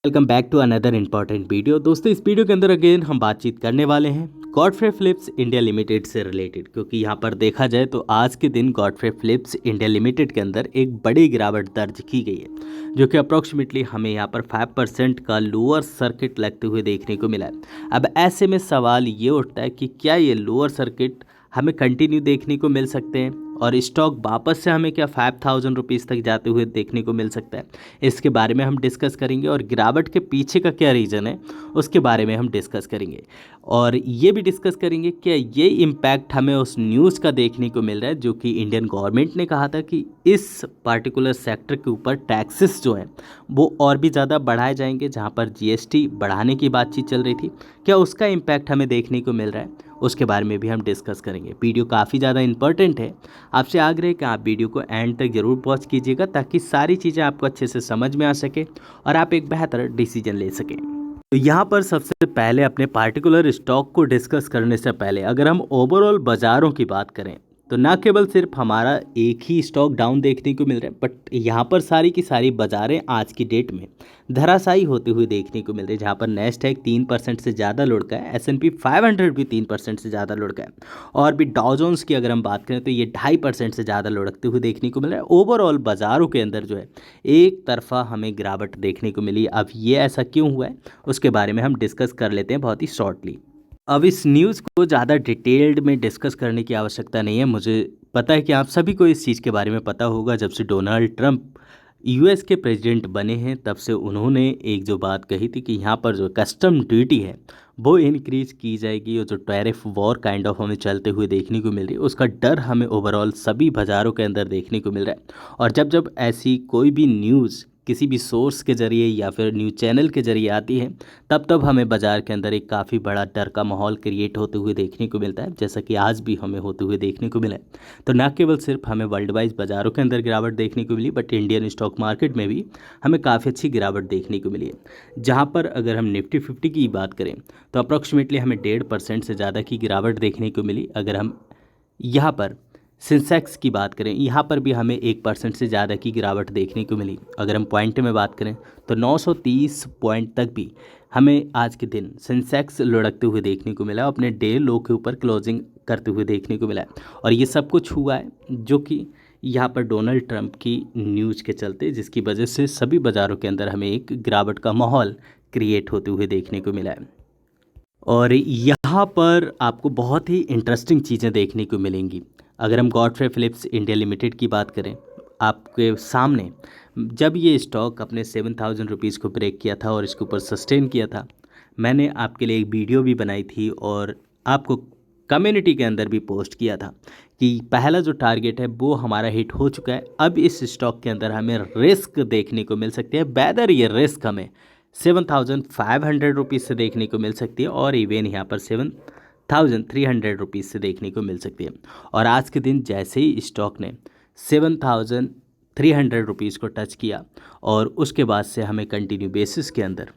Welcome back to another important video. दोस्तों, इस video के अंदर अगेन हम बातचीत करने वाले हैं गॉडफ्रे फिलिप्स इंडिया लिमिटेड से रिलेटेड, क्योंकि यहाँ पर देखा जाए तो आज के दिन गॉडफ्रे फिलिप्स इंडिया लिमिटेड के अंदर एक बड़ी गिरावट दर्ज की गई है, जो कि अप्रॉक्सीमेटली हमें यहाँ पर 5% का लोअर सर्किट लगते हुए देखने को मिला है। अब ऐसे में सवाल ये उठता है कि क्या ये लोअर सर्किट हमें कंटिन्यू देखने को मिल सकते हैं और स्टॉक वापस से हमें क्या 5000 रुपीज़ तक जाते हुए देखने को मिल सकता है। इसके बारे में हम डिस्कस करेंगे और गिरावट के पीछे का क्या रीज़न है उसके बारे में हम डिस्कस करेंगे। और ये भी डिस्कस करेंगे कि ये इम्पैक्ट हमें उस न्यूज़ का देखने को मिल रहा है जो कि इंडियन गवर्नमेंट ने कहा था कि इस पार्टिकुलर सेक्टर के ऊपर टैक्सेस जो हैं वो और भी ज़्यादा बढ़ाए जाएंगे, जहाँ पर जीएसटी बढ़ाने की बातचीत चल रही थी। क्या उसका इम्पैक्ट हमें देखने को मिल रहा है उसके बारे में भी हम डिस्कस करेंगे। वीडियो काफ़ी ज़्यादा इंपॉर्टेंट है, आपसे आग्रह है कि आप वीडियो को एंड तक ज़रूर वॉच कीजिएगा ताकि सारी चीज़ें आपको अच्छे से समझ में आ सके और आप एक बेहतर डिसीजन ले सकें। तो यहाँ पर सबसे पहले अपने पार्टिकुलर स्टॉक को डिस्कस करने से पहले अगर हम ओवरऑल बाज़ारों की बात करें तो ना केवल सिर्फ हमारा एक ही स्टॉक डाउन देखने को मिल रहा है, बट यहाँ पर सारी की सारी बाज़ारें आज की डेट में धराशायी होते हुए देखने को मिल रही है। जहाँ पर नेस्डैक 3% से ज़्यादा लुढ़का है, S&P 500 भी 3% से ज़्यादा लुढ़का है, और भी डाउ जोन्स की अगर हम बात करें तो ये 2.5% से ज़्यादा लुढ़कते हुए देखने को मिल रहा है। ओवरऑल बाज़ारों के अंदर जो है एक तरफा हमें गिरावट देखने को मिली। अब ये ऐसा क्यों हुआ है उसके बारे में हम डिस्कस कर लेते हैं बहुत ही शॉर्टली। अब इस न्यूज़ को ज़्यादा डिटेल्ड में डिस्कस करने की आवश्यकता नहीं है। मुझे पता है कि आप सभी को इस चीज़ के बारे में पता होगा। जब से डोनाल्ड ट्रंप यूएस के प्रेसिडेंट बने हैं तब से उन्होंने एक जो बात कही थी कि यहाँ पर जो कस्टम ड्यूटी है वो इनक्रीज की जाएगी, और जो टैरिफ वॉर काइंड ऑफ हमें चलते हुए देखने को मिल रही है उसका डर हमें ओवरऑल सभी बाज़ारों के अंदर देखने को मिल रहा है। और जब जब ऐसी कोई भी न्यूज़ किसी भी सोर्स के ज़रिए या फिर न्यूज़ चैनल के ज़रिए आती है तब तब हमें बाज़ार के अंदर एक काफ़ी बड़ा डर का माहौल क्रिएट होते हुए देखने को मिलता है, जैसा कि आज भी हमें होते हुए देखने को मिला है। तो ना केवल सिर्फ हमें वर्ल्ड वाइज बाज़ारों के अंदर गिरावट देखने को मिली, बट इंडियन स्टॉक मार्केट में भी हमें काफ़ी अच्छी गिरावट देखने को मिली है। जहाँ पर अगर हम निफ्टी 50 की बात करें तो अप्रॉक्सीमेटली हमें 1.5% से ज़्यादा की गिरावट देखने को मिली। अगर हम यहाँ पर सेंसेक्स की बात करें, यहाँ पर भी हमें 1% से ज़्यादा की गिरावट देखने को मिली। अगर हम पॉइंट में बात करें तो 930 पॉइंट तक भी हमें आज के दिन सेंसेक्स लुढ़कते हुए देखने को मिला, अपने डे लो के ऊपर क्लोजिंग करते हुए देखने को मिला। और ये सब कुछ हुआ है जो कि यहाँ पर डोनाल्ड ट्रंप की न्यूज़ के चलते, जिसकी वजह से सभी बाज़ारों के अंदर हमें एक गिरावट का माहौल क्रिएट होते हुए देखने को मिला है। और यहाँ पर आपको बहुत ही इंटरेस्टिंग चीज़ें देखने को मिलेंगी। अगर हम गॉडफ्रे फिलिप्स इंडिया लिमिटेड की बात करें, आपके सामने जब ये स्टॉक अपने 7000 रुपीज़ को ब्रेक किया था और इसके ऊपर सस्टेन किया था, मैंने आपके लिए एक वीडियो भी बनाई थी और आपको कम्युनिटी के अंदर भी पोस्ट किया था कि पहला जो टारगेट है वो हमारा हिट हो चुका है। अब इस स्टॉक के अंदर हमें रिस्क देखने को मिल सकती है, बेदर ये रिस्क हमें 7500 रुपीज़ से देखने को मिल सकती है और इवन यहाँ पर 7300 रुपीज़ से देखने को मिल सकती है। और आज के दिन जैसे ही स्टॉक ने 7300 रुपीज़ को टच किया और उसके बाद से हमें कंटिन्यू बेसिस के अंदर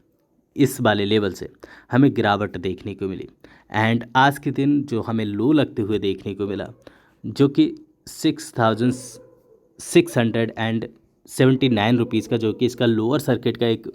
इस वाले लेवल से हमें गिरावट देखने को मिली। एंड आज के दिन जो हमें लो लगते हुए देखने को मिला जो कि 6679 रुपीज़ का, जो कि इसका लोअर सर्किट का एक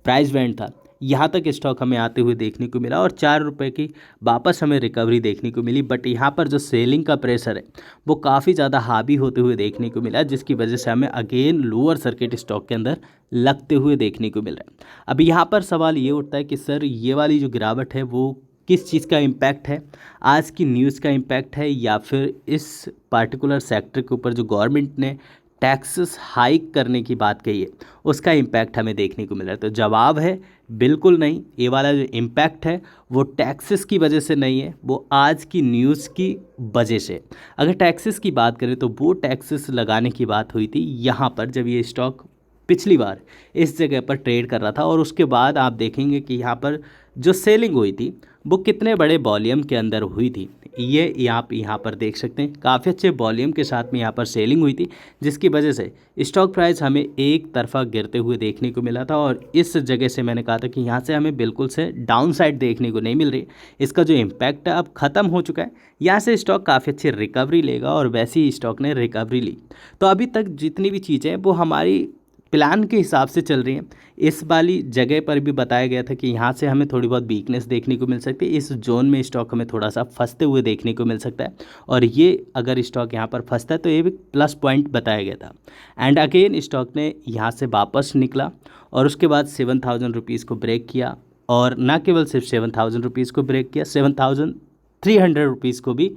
प्राइस बैंड था, यहाँ तक स्टॉक हमें आते हुए देखने को मिला और 4 रुपये की वापस हमें रिकवरी देखने को मिली। बट यहाँ पर जो सेलिंग का प्रेशर है वो काफ़ी ज़्यादा हावी होते हुए देखने को मिला, जिसकी वजह से हमें अगेन लोअर सर्किट स्टॉक के अंदर लगते हुए देखने को मिल रहा है। अब यहाँ पर सवाल ये उठता है कि सर ये वाली जो गिरावट है वो किस चीज़ का इम्पैक्ट है, आज की न्यूज़ का इम्पैक्ट है या फिर इस पार्टिकुलर सेक्टर के ऊपर जो गवर्नमेंट ने टैक्सेस हाइक करने की बात कही है उसका इम्पैक्ट हमें देखने को मिल रहा है। तो जवाब है बिल्कुल नहीं। ये वाला जो इम्पैक्ट है वो टैक्सेस की वजह से नहीं है, वो आज की न्यूज़ की वजह से। अगर टैक्सेस की बात करें तो वो टैक्सेस लगाने की बात हुई थी यहाँ पर जब ये स्टॉक पिछली बार इस जगह पर ट्रेड कर रहा था, और उसके बाद आप देखेंगे कि यहाँ पर जो सेलिंग हुई थी वो कितने बड़े वॉल्यूम के अंदर हुई थी। ये आप यहाँ पर देख सकते हैं, काफ़ी अच्छे वॉल्यूम के साथ में यहाँ पर सेलिंग हुई थी, जिसकी वजह से स्टॉक प्राइस हमें एक तरफा गिरते हुए देखने को मिला था। और इस जगह से मैंने कहा था कि यहाँ से हमें बिल्कुल से डाउन साइड देखने को नहीं मिल रही, इसका जो इम्पैक्ट है अब ख़त्म हो चुका है। यहाँ से स्टॉक काफ़ी अच्छी रिकवरी लेगा और वैसे ही स्टॉक ने रिकवरी ली। तो अभी तक जितनी भी चीज़ें हैं वो हमारी प्लान के हिसाब से चल रही हैं। इस वाली जगह पर भी बताया गया था कि यहाँ से हमें थोड़ी बहुत वीकनेस देखने को मिल सकती है, इस जोन में स्टॉक हमें थोड़ा सा फंसते हुए देखने को मिल सकता है, और ये अगर स्टॉक यहाँ पर फंसता है तो ये भी प्लस पॉइंट बताया गया था। एंड अगेन स्टॉक ने यहाँ से वापस निकला और उसके बाद 7,000 रुपीज़ को ब्रेक किया, और ना केवल सिर्फ 7,000 रुपीज़ को ब्रेक किया, 7,300 रुपीज़ को भी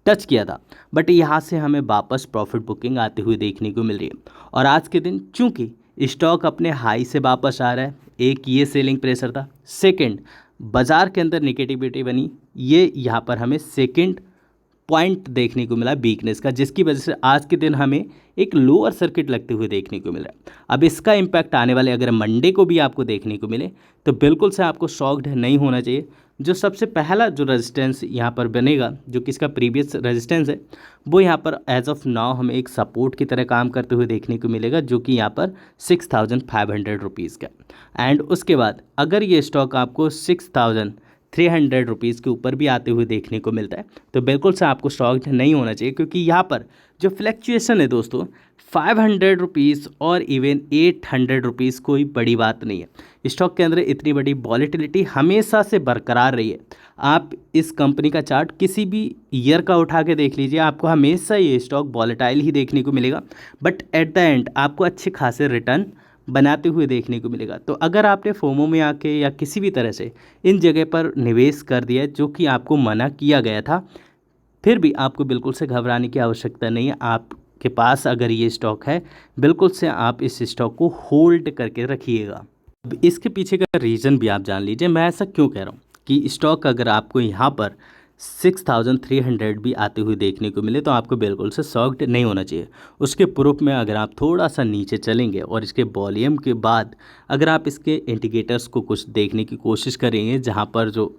टच किया था। बट यहाँ से हमें वापस प्रॉफिट बुकिंग आते हुए देखने को मिल रही है। और आज के दिन चूंकि स्टॉक अपने हाई से वापस आ रहा है, एक ये सेलिंग प्रेशर था, सेकंड बाज़ार के अंदर निगेटिविटी बनी, ये यहाँ पर हमें सेकंड पॉइंट देखने को मिला वीकनेस का, जिसकी वजह से आज के दिन हमें एक लोअर सर्किट लगते हुए देखने को मिल रहा है। अब इसका इम्पैक्ट आने वाले अगर मंडे को भी आपको देखने को मिले तो बिल्कुल से आपको शॉक्ड नहीं होना चाहिए। जो सबसे पहला जो रेजिस्टेंस यहाँ पर बनेगा, जो कि इसका प्रीवियस रेजिस्टेंस है, वो यहाँ पर एज ऑफ नाउ हमें एक सपोर्ट की तरह काम करते हुए देखने को मिलेगा, जो कि यहाँ पर 6,500 रुपीज़ का। एंड उसके बाद अगर ये स्टॉक आपको 6,300 रुपीज़ के ऊपर भी आते हुए देखने को मिलता है तो बिल्कुल से आपको शॉक्ड नहीं होना चाहिए, क्योंकि यहाँ पर जो फ्लैक्चुएशन है दोस्तों 500 रुपीज़ और इवन 800 रुपीज़ कोई बड़ी बात नहीं है। स्टॉक के अंदर इतनी बड़ी वॉलेटिलिटी हमेशा से बरकरार रही है। आप इस कंपनी का चार्ट किसी भी ईयर का उठा के देख लीजिए, आपको हमेशा ये स्टॉक वॉलेटाइल ही देखने को मिलेगा, बट एट द एंड आपको अच्छे खासे रिटर्न बनाते हुए देखने को मिलेगा। तो अगर आपने फोमो में आके या किसी भी तरह से इन जगह पर निवेश कर दिया जो कि आपको मना किया गया था, फिर भी आपको बिल्कुल से घबराने की आवश्यकता नहीं है। आपके पास अगर ये स्टॉक है, बिल्कुल से आप इस स्टॉक को होल्ड करके रखिएगा। अब इसके पीछे का रीज़न भी आप जान लीजिए, मैं ऐसा क्यों कह रहा हूँ कि स्टॉक अगर आपको यहाँ पर 6,300 भी आते हुए देखने को मिले तो आपको बिल्कुल से शॉक्ड नहीं होना चाहिए। उसके प्रूफ में अगर आप थोड़ा सा नीचे चलेंगे और इसके वॉल्यूम के बाद अगर आप इसके इंडिकेटर्स को कुछ देखने की कोशिश करेंगे, जहाँ पर जो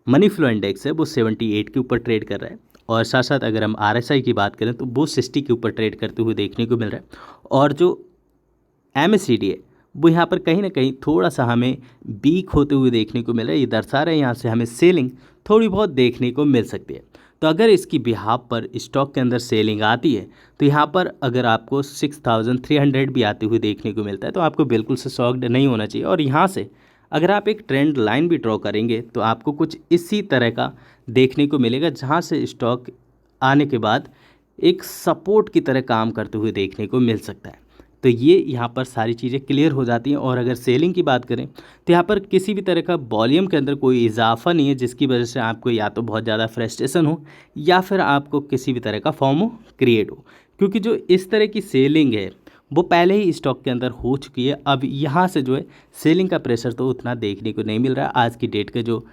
मनी फ्लो इंडेक्स है वो 78 के ऊपर ट्रेड कर रहा है, और साथ साथ अगर हम RSI की बात करें तो वो 60 के ऊपर ट्रेड करते हुए देखने को मिल रहा है, और जो MACD है वो यहाँ पर कहीं ना कहीं थोड़ा सा हमें वीक होते हुए देखने को मिल रहा है। ये दर्शा रहा है यहाँ से हमें सेलिंग थोड़ी बहुत देखने को मिल सकती है। तो अगर इसकी बिहाफ पर स्टॉक के अंदर सेलिंग आती है तो यहाँ पर अगर आपको 6,300 भी आते हुए देखने को मिलता है तो आपको बिल्कुल से शॉक्ड नहीं होना चाहिए। और यहाँ से अगर आप एक ट्रेंड लाइन भी ड्रॉ करेंगे तो आपको कुछ इसी तरह का देखने को मिलेगा, जहाँ से स्टॉक आने के बाद एक सपोर्ट की तरह काम करते हुए देखने को मिल सकता है। तो ये यहाँ पर सारी चीज़ें क्लियर हो जाती हैं। और अगर सेलिंग की बात करें तो यहाँ पर किसी भी तरह का वॉल्यूम के अंदर कोई इजाफा नहीं है, जिसकी वजह से आपको या तो बहुत ज़्यादा फ्रस्ट्रेशन हो या फिर आपको किसी भी तरह का फॉर्मो क्रिएट हो, क्योंकि जो इस तरह की सेलिंग है वो पहले ही स्टॉक के अंदर हो चुकी है। अब यहाँ से जो है सेलिंग का प्रेशर तो उतना देखने को नहीं मिल रहा है। आज की डेट के जो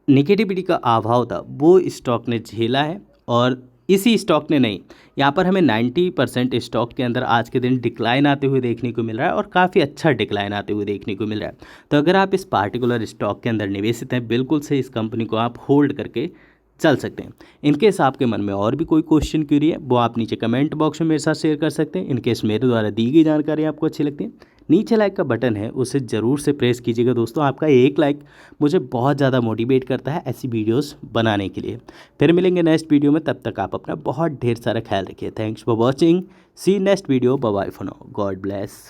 नेगेटिविटी का अभाव था वो स्टॉक ने झेला है, और इसी स्टॉक ने नहीं, यहाँ पर हमें 90% स्टॉक के अंदर आज के दिन डिक्लाइन आते हुए देखने को मिल रहा है, और काफ़ी अच्छा डिक्लाइन आते हुए देखने को मिल रहा है। तो अगर आप इस पार्टिकुलर स्टॉक के अंदर निवेशित हैं, बिल्कुल से इस कंपनी को आप होल्ड करके चल सकते हैं। इनकेस आपके मन में और भी कोई क्वेश्चन क्यूरी है वो आप नीचे कमेंट बॉक्स में मेरे साथ शेयर कर सकते हैं। इनकेस मेरे द्वारा दी गई जानकारी आपको अच्छी लगती है, नीचे लाइक का बटन है उसे ज़रूर से प्रेस कीजिएगा दोस्तों। आपका एक लाइक मुझे बहुत ज़्यादा मोटिवेट करता है ऐसी वीडियोस बनाने के लिए। फिर मिलेंगे नेक्स्ट वीडियो में, तब तक आप अपना बहुत ढेर सारा ख्याल रखिए। Thanks for watching, see next video, bye bye for now, god bless.